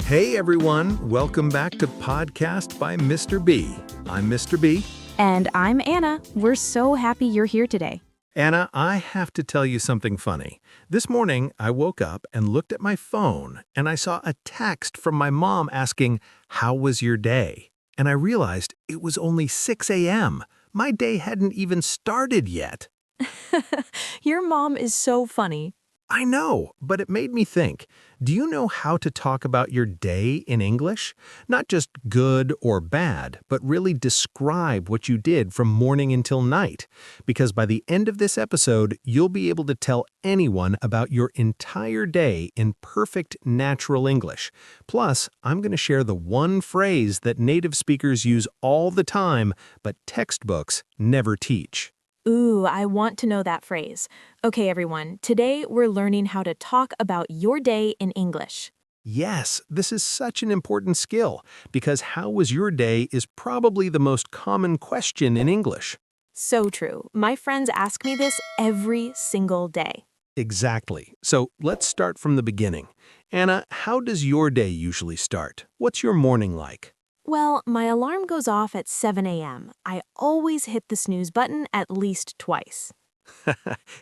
Hey everyone, welcome back to Podcast by MrB. I'm Mr. B. And I'm Anna. We're so happy you're here today. Anna, I have to tell you something funny. This morning, I woke up and looked at my phone, and I saw a text from my mom asking, "How was your day?" And I realized it was only 6 a.m. My day hadn't even started yet. Your mom is so funny. I know, but it made me think. Do you know how to talk about your day in English? Not just good or bad, but really describe what you did from morning until night. Because by the end of this episode, you'll be able to tell anyone about your entire day in perfect natural English. Plus, I'm going to share the one phrase that native speakers use all the time, but textbooks never teach. Ooh, I want to know that phrase. Okay, everyone, today we're learning how to talk about your day in English. Yes, this is such an important skill because how was your day is probably the most common question in English. So true. My friends ask me this every single day. Exactly. So let's start from the beginning. Anna, how does your day usually start? What's your morning like? Well, my alarm goes off at 7 a.m. I always hit the snooze button at least twice.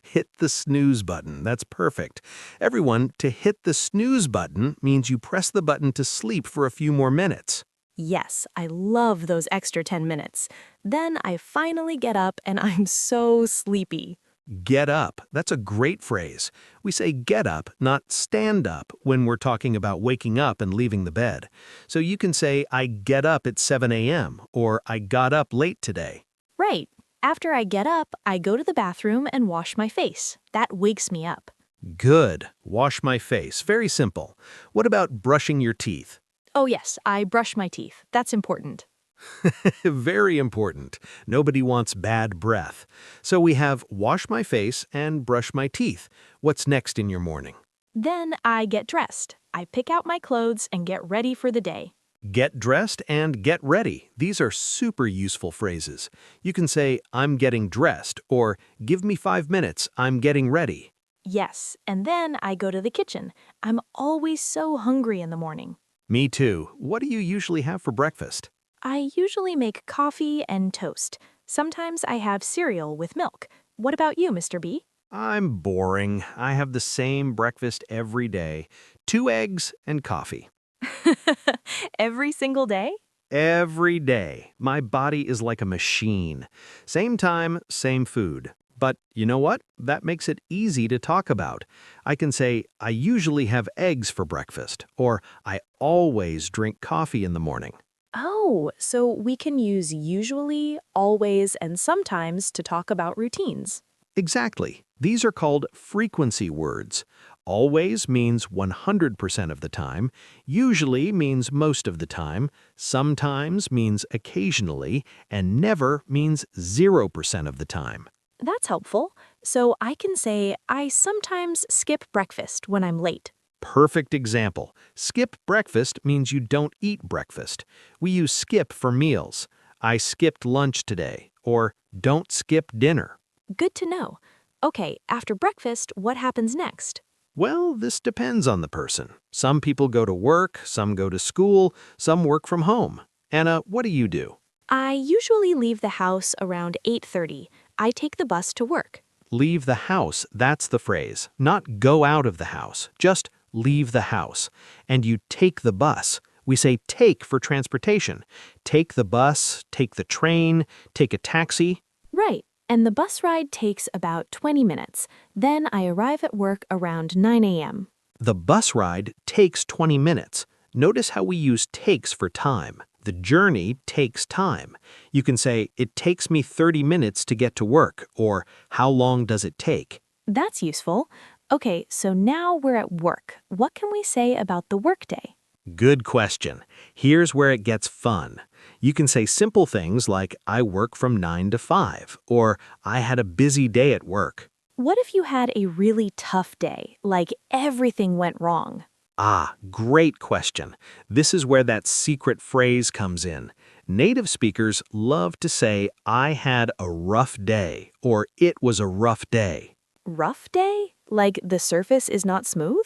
Hit the snooze button. That's perfect. Everyone, to hit the snooze button means you press the button to sleep for a few more minutes. Yes, I love those extra 10 minutes. Then I finally get up and I'm so sleepy. Get up. That's a great phrase. We say get up, not stand up, when we're talking about waking up and leaving the bed. So you can say, I get up at 7 a.m. or I got up late today. Right. After I get up, I go to the bathroom and wash my face. That wakes me up. Good. Wash my face. Very simple. What about brushing your teeth? Oh yes, I brush my teeth. That's important. Very important. Nobody wants bad breath. So we have wash my face and brush my teeth. What's next in your morning? Then I get dressed. I pick out my clothes and get ready for the day. Get dressed and get ready. These are super useful phrases. You can say, I'm getting dressed, or give me 5 minutes, I'm getting ready. Yes, and then I go to the kitchen. I'm always so hungry in the morning. Me too. What do you usually have for breakfast? I usually make coffee and toast. Sometimes I have cereal with milk. What about you, Mr. B? I'm boring. I have the same breakfast every day. 2 eggs and coffee. Every single day? Every day. My body is like a machine. Same time, same food. But you know what? That makes it easy to talk about. I can say, I usually have eggs for breakfast, or I always drink coffee in the morning. Oh, so we can use usually, always, and sometimes to talk about routines. Exactly. These are called frequency words. Always means 100% of the time, usually means most of the time, sometimes means occasionally, and never means 0% of the time. That's helpful. So I can say, I sometimes skip breakfast when I'm late. Perfect example. Skip breakfast means you don't eat breakfast. We use skip for meals. I skipped lunch today, or don't skip dinner. Good to know. Okay, after breakfast, what happens next? Well, this depends on the person. Some people go to work, some go to school, some work from home. Anna, what do you do? I usually leave the house around 8:30. I take the bus to work. Leave the house, that's the phrase. Not go out of the house, just leave the house. And you take the bus. We say take for transportation. Take the bus, take the train, take a taxi. Right, and the bus ride takes about 20 minutes. Then I arrive at work around 9 a.m. The bus ride takes 20 minutes. Notice how we use takes for time. The journey takes time. You can say, it takes me 30 minutes to get to work, or how long does it take? That's useful. Okay, so now we're at work. What can we say about the workday? Good question. Here's where it gets fun. You can say simple things like, I work from 9 to 5, or I had a busy day at work. What if you had a really tough day, like everything went wrong? Ah, great question. This is where that secret phrase comes in. Native speakers love to say, I had a rough day, or it was a rough day. Rough day? Like the surface is not smooth?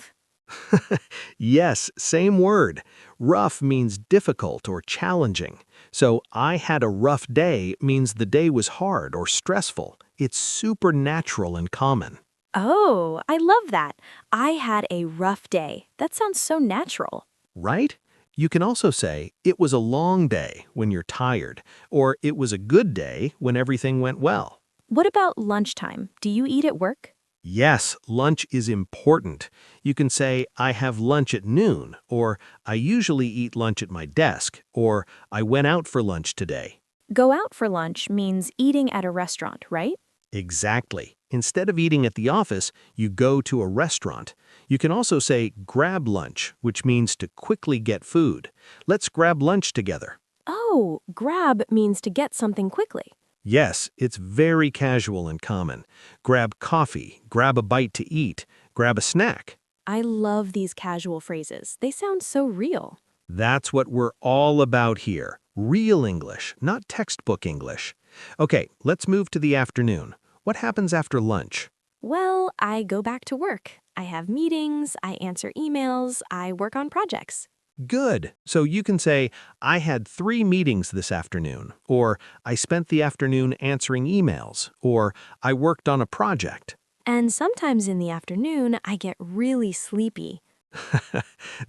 Yes, same word. Rough means difficult or challenging. So I had a rough day means the day was hard or stressful. It's super natural and common, Oh, I love that. I had a rough day. That sounds so natural. right? You can also say, it was a long day when you're tired, or it was a good day when everything went well. What about lunchtime? Do you eat at work? Yes, lunch is important. You can say, I have lunch at noon, or I usually eat lunch at my desk, or I went out for lunch today. Go out for lunch means eating at a restaurant, right? Exactly. Instead of eating at the office, you go to a restaurant. You can also say, grab lunch, which means to quickly get food. Let's grab lunch together. Oh, grab means to get something quickly. Yes, it's very casual and common. Grab coffee, grab a bite to eat, grab a snack. I love these casual phrases. They sound so real. That's what we're all about here. Real English, not textbook English. Okay, let's move to the afternoon. What happens after lunch? Well, I go back to work. I have meetings, I answer emails, I work on projects. Good. So you can say, I had 3 meetings this afternoon, or I spent the afternoon answering emails, or I worked on a project. And sometimes in the afternoon, I get really sleepy.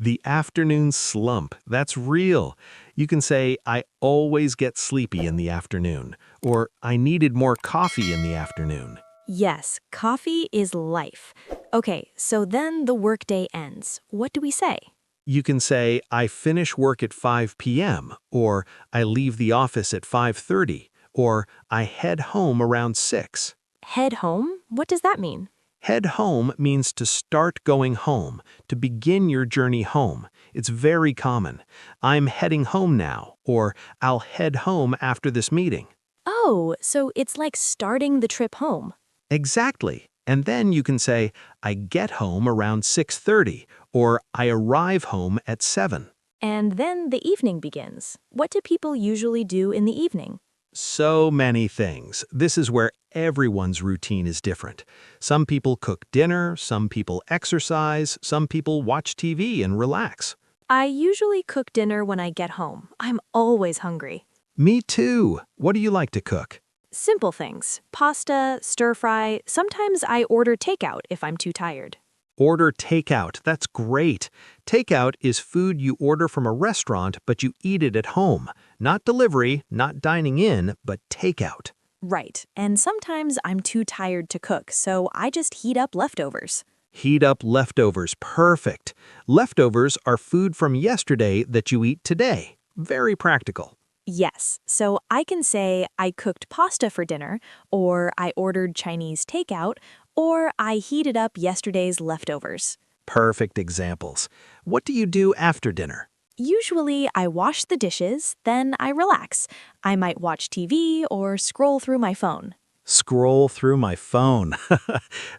The afternoon slump, that's real. You can say, I always get sleepy in the afternoon, or I needed more coffee in the afternoon. Yes, coffee is life. Okay, so then the workday ends. What do we say? You can say, I finish work at 5 p.m., or I leave the office at 5:30, or I head home around 6. Head home? What does that mean? Head home means to start going home, to begin your journey home. It's very common. I'm heading home now, or I'll head home after this meeting. Oh, so it's like starting the trip home. Exactly. And then you can say, I get home around 6:30, or I arrive home at 7. And then the evening begins. What do people usually do in the evening? So many things. This is where everyone's routine is different. Some people cook dinner, some people exercise, some people watch TV and relax. I usually cook dinner when I get home. I'm always hungry. Me too. What do you like to cook? Simple things. Pasta, stir fry. Sometimes I order takeout if I'm too tired. Order takeout. That's great. Takeout is food you order from a restaurant, but you eat it at home. Not delivery, not dining in, but takeout. Right. And sometimes I'm too tired to cook, so I just heat up leftovers. Heat up leftovers. Perfect. Leftovers are food from yesterday that you eat today. Very practical. Yes, so I can say I cooked pasta for dinner, or I ordered Chinese takeout, or I heated up yesterday's leftovers. Perfect examples. What do you do after dinner? Usually, I wash the dishes, then I relax. I might watch TV or scroll through my phone. Scroll through my phone.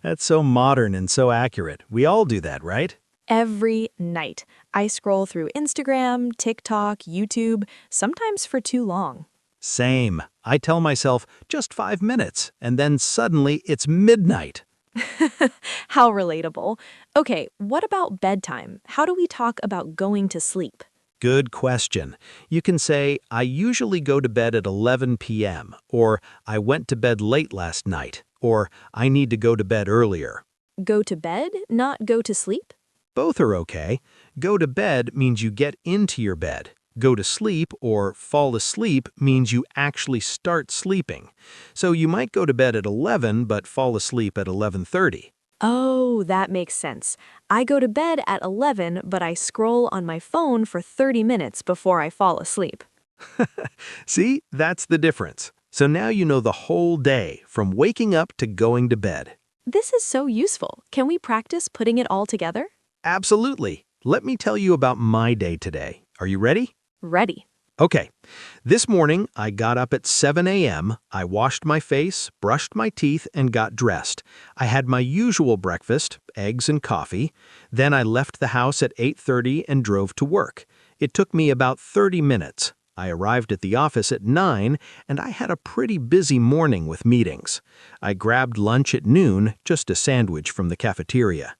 That's so modern and so accurate. We all do that, right? Every night, I scroll through Instagram, TikTok, YouTube, sometimes for too long. Same. I tell myself just 5 minutes, and then suddenly it's midnight. How relatable. Okay, what about bedtime? How do we talk about going to sleep? Good question. You can say, I usually go to bed at 11 p.m., or I went to bed late last night, or I need to go to bed earlier. Go to bed, not go to sleep? Both are okay. Go to bed means you get into your bed. Go to sleep or fall asleep means you actually start sleeping. So you might go to bed at 11 but fall asleep at 11:30. Oh, that makes sense. I go to bed at 11, but I scroll on my phone for 30 minutes before I fall asleep. See, that's the difference. So now you know the whole day, from waking up to going to bed. This is so useful. Can we practice putting it all together? Absolutely. Let me tell you about my day today. Are you ready? Ready. Okay. This morning, I got up at 7 a.m., I washed my face, brushed my teeth, and got dressed. I had my usual breakfast, eggs and coffee. Then I left the house at 8:30 and drove to work. It took me about 30 minutes. I arrived at the office at 9, and I had a pretty busy morning with meetings. I grabbed lunch at noon, just a sandwich from the cafeteria.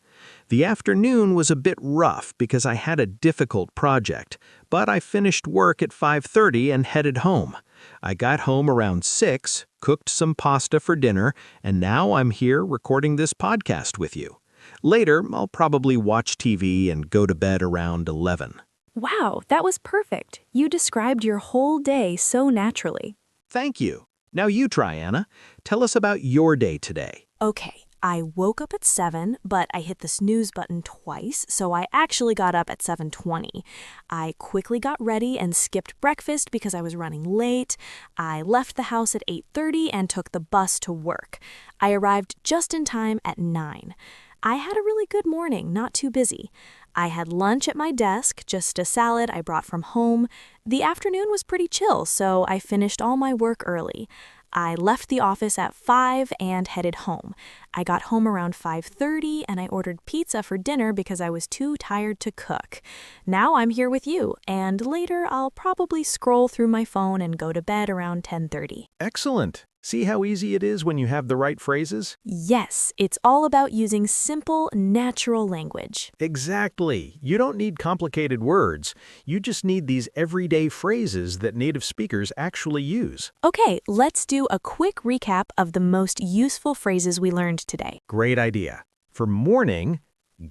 The afternoon was a bit rough because I had a difficult project, but I finished work at 5:30 and headed home. I got home around 6, cooked some pasta for dinner, and now I'm here recording this podcast with you. Later, I'll probably watch TV and go to bed around 11. Wow, that was perfect. You described your whole day so naturally. Thank you. Now you try, Anna. Tell us about your day today. Okay, I woke up at 7, but I hit the snooze button twice, so I actually got up at 7:20. I quickly got ready and skipped breakfast because I was running late. I left the house at 8:30 and took the bus to work. I arrived just in time at 9. I had a really good morning, not too busy. I had lunch at my desk, just a salad I brought from home. The afternoon was pretty chill, so I finished all my work early. I left the office at 5 and headed home. I got home around 5:30 and I ordered pizza for dinner because I was too tired to cook. Now I'm here with you, and later I'll probably scroll through my phone and go to bed around 10:30. Excellent. See how easy it is when you have the right phrases? Yes, it's all about using simple, natural language. Exactly. You don't need complicated words. You just need these everyday phrases that native speakers actually use. Okay, let's do a quick recap of the most useful phrases we learned today. Great idea. For morning,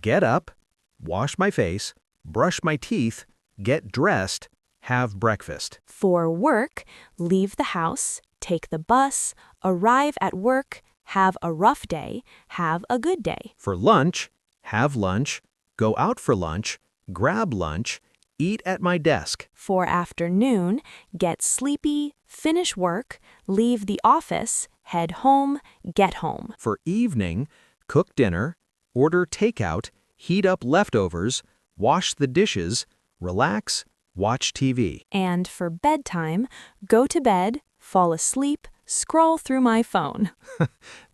get up, wash my face, brush my teeth, get dressed, have breakfast. For work, leave the house, take the bus, arrive at work, have a rough day, have a good day. For lunch, have lunch, go out for lunch, grab lunch, eat at my desk. For afternoon, get sleepy, finish work, leave the office, head home, get home. For evening, cook dinner, order takeout, heat up leftovers, wash the dishes, relax, watch TV. And for bedtime, go to bed, fall asleep, scroll through my phone.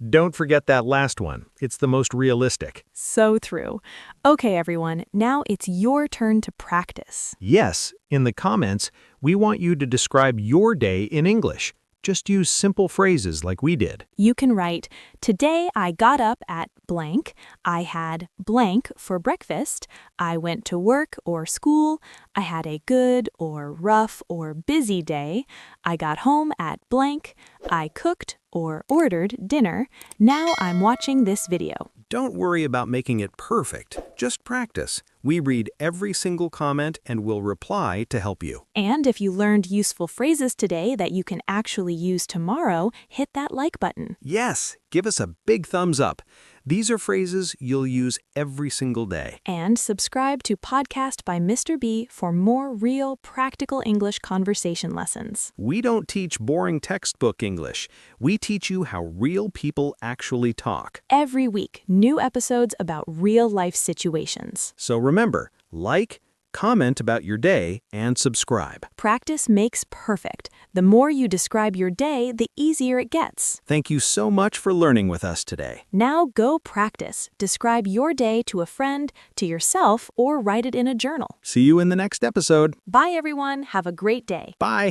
Don't forget that last one. It's the most realistic. So true. Okay, everyone, now it's your turn to practice. Yes, in the comments, we want you to describe your day in English. Just use simple phrases like we did. You can write, today I got up at blank, I had blank for breakfast, I went to work or school, I had a good or rough or busy day, I got home at blank, I cooked or ordered dinner, now I'm watching this video. Don't worry about making it perfect. Just practice. We read every single comment and will reply to help you. And if you learned useful phrases today that you can actually use tomorrow, hit that like button. Yes, give us a big thumbs up. These are phrases you'll use every single day. And subscribe to Podcast by MrB for more real, practical English conversation lessons. We don't teach boring textbook English. We teach you how real people actually talk. Every week, new episodes about real-life situations. So remember, like, comment about your day, and subscribe. Practice makes perfect. The more you describe your day, the easier it gets. Thank you so much for learning with us today. Now go practice. Describe your day to a friend, to yourself, or write it in a journal. See you in the next episode. Bye, everyone. Have a great day. Bye.